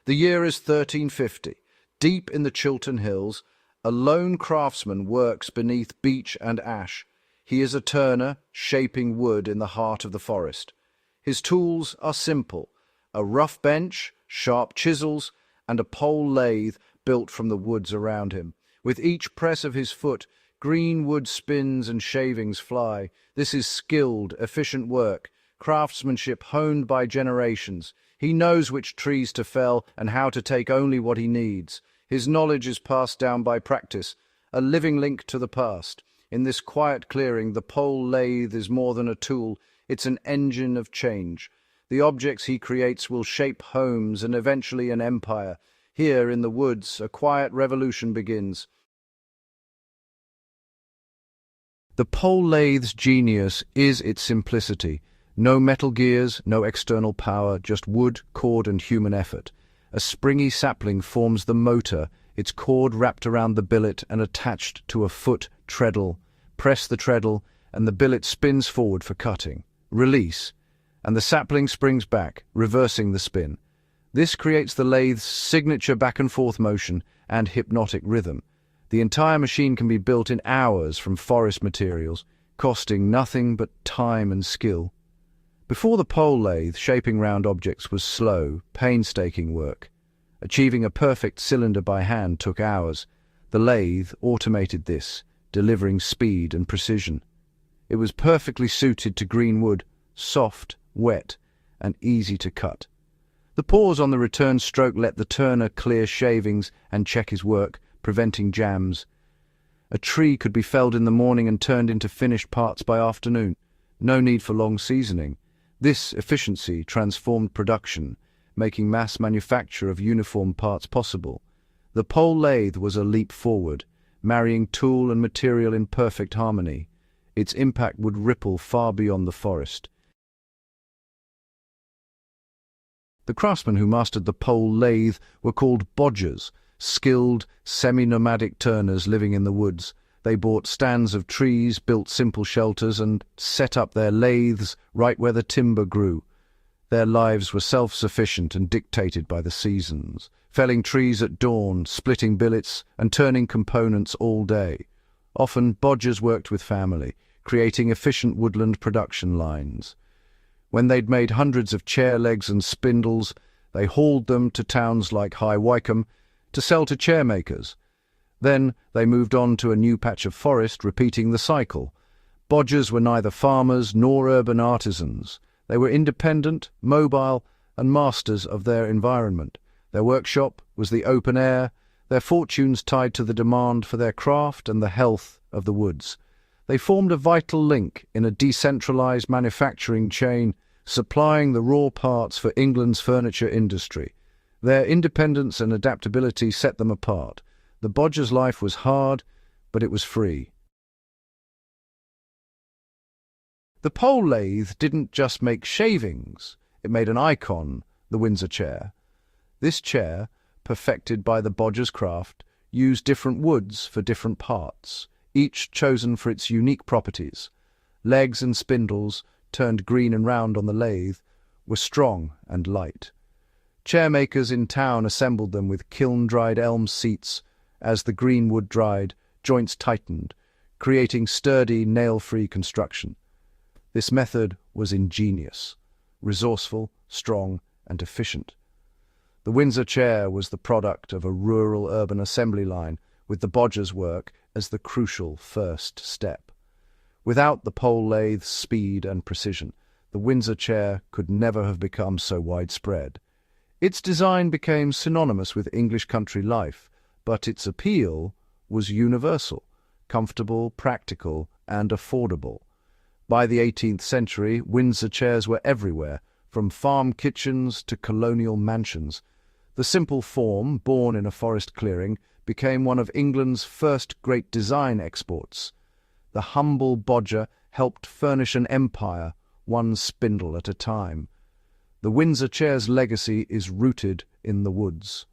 The year is 1350. Deep in the Chiltern Hills, a lone craftsman works beneath beech and ash. He is a turner, shaping wood in the heart of the forest. His tools are simple: a rough bench, sharp chisels, and a pole lathe built from the woods around him. With each press of his foot, green wood spins and shavings fly. This is skilled, efficient work, craftsmanship honed by generations. He knows which trees to fell and how to take only what he needs. His knowledge is passed down by practice, a living link to the past. In this quiet clearing, the pole lathe is more than a tool, it's an engine of change. The objects he creates will shape homes and eventually an empire. Here in the woods, a quiet revolution begins. The pole lathe's genius is its simplicity. No metal gears, no external power, just wood, cord, and human effort. A springy sapling forms the motor, its cord wrapped around the billet and attached to a foot treadle. Press the treadle, and the billet spins forward for cutting. Release, and the sapling springs back, reversing the spin. This creates the lathe's signature back-and-forth motion and hypnotic rhythm. The entire machine can be built in hours from forest materials, costing nothing but time and skill. Before the pole lathe, shaping round objects was slow, painstaking work. Achieving a perfect cylinder by hand took hours. The lathe automated this, delivering speed and precision. It was perfectly suited to green wood, soft, wet, and easy to cut. The pause on the return stroke let the turner clear shavings and check his work, preventing jams. A tree could be felled in the morning and turned into finished parts by afternoon. No need for long seasoning. This efficiency transformed production, making mass manufacture of uniform parts possible. The pole lathe was a leap forward, marrying tool and material in perfect harmony. Its impact would ripple far beyond the forest. The craftsmen who mastered the pole lathe were called bodgers, skilled, semi-nomadic turners living in the woods. They bought stands of trees, built simple shelters, and set up their lathes right where the timber grew. Their lives were self-sufficient and dictated by the seasons, felling trees at dawn, splitting billets, and turning components all day. Often, bodgers worked with family, creating efficient woodland production lines. When they'd made hundreds of chair legs and spindles, they hauled them to towns like High Wycombe to sell to chairmakers. Then they moved on to a new patch of forest, repeating the cycle. Bodgers were neither farmers nor urban artisans. They were independent, mobile, and masters of their environment. Their workshop was the open air, their fortunes tied to the demand for their craft and the health of the woods. They formed a vital link in a decentralized manufacturing chain, supplying the raw parts for England's furniture industry. Their independence and adaptability set them apart. The bodger's life was hard, but it was free. The pole lathe didn't just make shavings, it made an icon, the Windsor chair. This chair, perfected by the bodger's craft, used different woods for different parts, each chosen for its unique properties. Legs and spindles, turned green and round on the lathe, were strong and light. Chairmakers in town assembled them with kiln-dried elm seats. As the green wood dried, joints tightened, creating sturdy, nail-free construction. This method was ingenious, resourceful, strong, and efficient. The Windsor chair was the product of a rural-urban assembly line, with the bodger's work as the crucial first step. Without the pole lathe's speed and precision, the Windsor chair could never have become so widespread. Its design became synonymous with English country life, but its appeal was universal, comfortable, practical, and affordable. By the 18th century, Windsor chairs were everywhere, from farm kitchens to colonial mansions. The simple form, born in a forest clearing, became one of England's first great design exports. The humble bodger helped furnish an empire, one spindle at a time. The Windsor chair's legacy is rooted in the woods.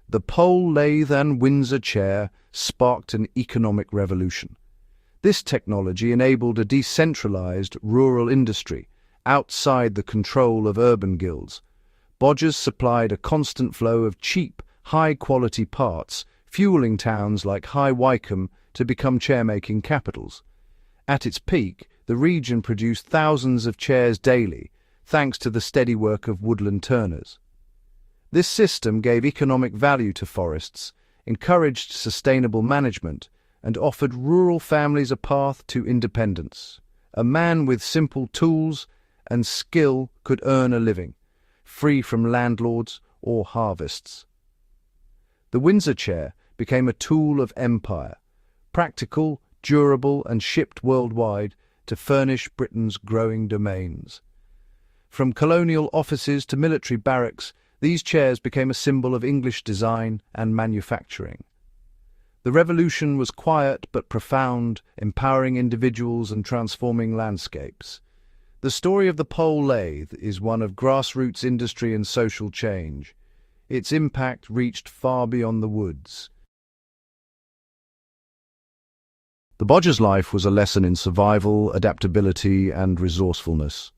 The pole lathe and Windsor chair sparked an economic revolution. This technology enabled a decentralized rural industry, outside the control of urban guilds. Bodgers supplied a constant flow of cheap, high-quality parts, fueling towns like High Wycombe to become chair-making capitals. At its peak, the region produced thousands of chairs daily, thanks to the steady work of woodland turners. This system gave economic value to forests, encouraged sustainable management, and offered rural families a path to independence. A man with simple tools and skill could earn a living, free from landlords or harvests. The Windsor chair became a tool of empire, practical, durable, and shipped worldwide to furnish Britain's growing domains. From colonial offices to military barracks, these chairs became a symbol of English design and manufacturing. The revolution was quiet but profound, empowering individuals and transforming landscapes. The story of the pole lathe is one of grassroots industry and social change. Its impact reached far beyond the woods. The Bodgers' life was a lesson in survival, adaptability, and resourcefulness.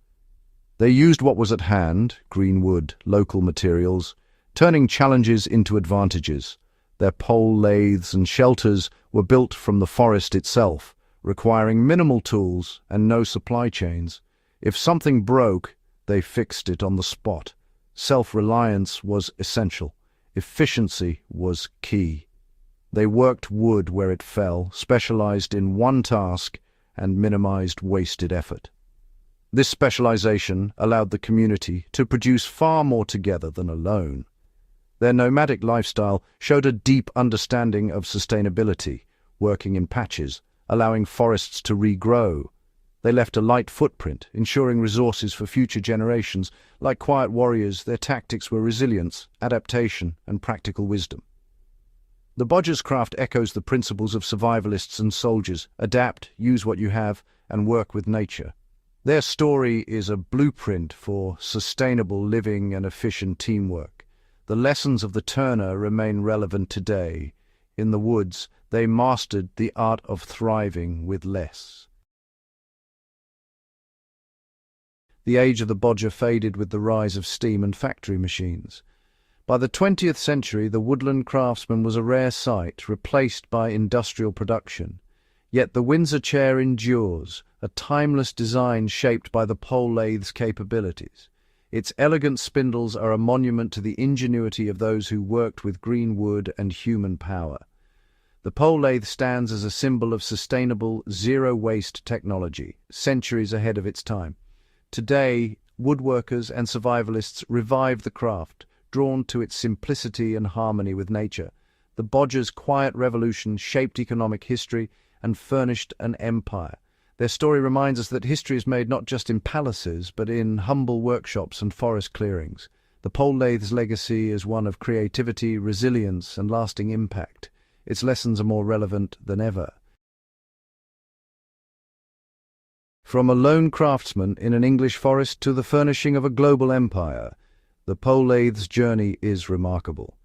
They used what was at hand, green wood, local materials, turning challenges into advantages. Their pole lathes and shelters were built from the forest itself, requiring minimal tools and no supply chains. If something broke, they fixed it on the spot. Self-reliance was essential. Efficiency was key. They worked wood where it fell, specialized in one task, and minimized wasted effort. This specialization allowed the community to produce far more together than alone. Their nomadic lifestyle showed a deep understanding of sustainability, working in patches, allowing forests to regrow. They left a light footprint, ensuring resources for future generations. Like quiet warriors, their tactics were resilience, adaptation, and practical wisdom. The Bodgers' craft echoes the principles of survivalists and soldiers: adapt, use what you have, and work with nature. Their story is a blueprint for sustainable living and efficient teamwork. The lessons of the turner remain relevant today. In the woods, they mastered the art of thriving with less. The age of the bodger faded with the rise of steam and factory machines. By the 20th century, the woodland craftsman was a rare sight, replaced by industrial production. Yet the Windsor chair endures, a timeless design shaped by the pole lathe's capabilities. Its elegant spindles are a monument to the ingenuity of those who worked with green wood and human power. The pole lathe stands as a symbol of sustainable, zero-waste technology, centuries ahead of its time. Today, woodworkers and survivalists revive the craft, drawn to its simplicity and harmony with nature. The Bodgers' quiet revolution shaped economic history and furnished an empire. Their story reminds us that history is made not just in palaces, but in humble workshops and forest clearings. The pole lathe's legacy is one of creativity, resilience, and lasting impact. Its lessons are more relevant than ever. From a lone craftsman in an English forest to the furnishing of a global empire, the pole lathe's journey is remarkable.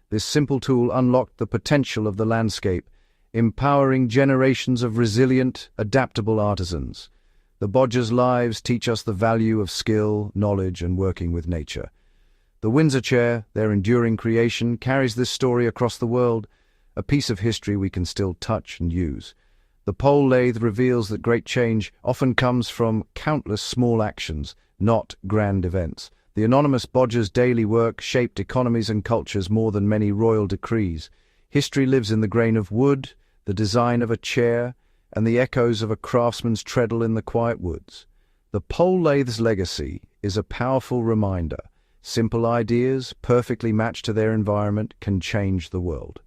This simple tool unlocked the potential of the landscape, empowering generations of resilient, adaptable artisans. The Bodgers' lives teach us the value of skill, knowledge, and working with nature. The Windsor chair, their enduring creation, carries this story across the world, a piece of history we can still touch and use. The pole lathe reveals that great change often comes from countless small actions, not grand events. The anonymous Bodgers' daily work shaped economies and cultures more than many royal decrees. History lives in the grain of wood, the design of a chair, and the echoes of a craftsman's treadle in the quiet woods. The pole lathe's legacy is a powerful reminder. Simple ideas, perfectly matched to their environment, can change the world.